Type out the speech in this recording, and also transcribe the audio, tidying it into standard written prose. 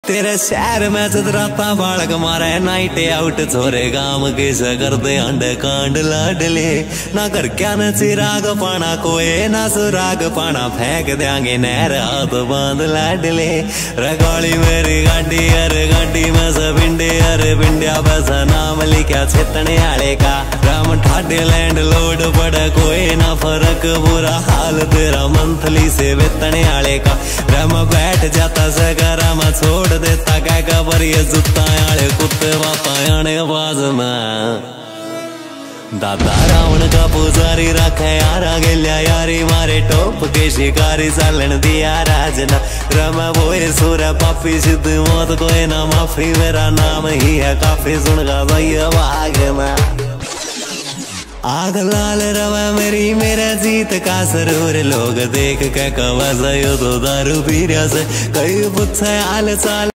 तेरे शहर में चतराता बालक मारे नाइट आउट छोरे गांव के करते अंडे कांड लाडले ना कर क्या न चिराग पाना कोई ना सुराग पाना फेंक देंगे नहर हाथ बांध लाडले रगोली मेरी गाड़ी अरे गाड़ी में से भिंडे अरे भिंडिया बस नाम लिखा छेतने आले का राम ठाडे लैंड लोड पड़े कोई ना फर्क बुरा हाल तेरा मंथली से वेतने आले का राम बैठ जाता से राम छोड़ देता क्या खबर ये जुत्ता आले कुत्ते बापा आने आवाज में दादा रावण का पुजारी रखे यारा गेल्या यारी मारे टोप के शिकारी चालन दिया राजना रमा बोए सूर्य पापी सिद्ध मौत कोई ना माफी मेरा नाम ही है काफी सुन का भैया भागना आग लाल रवा मेरी मेरा जीत का सरूर लोग देख के कवा तो दारू पी रहा से कई बुत आल साल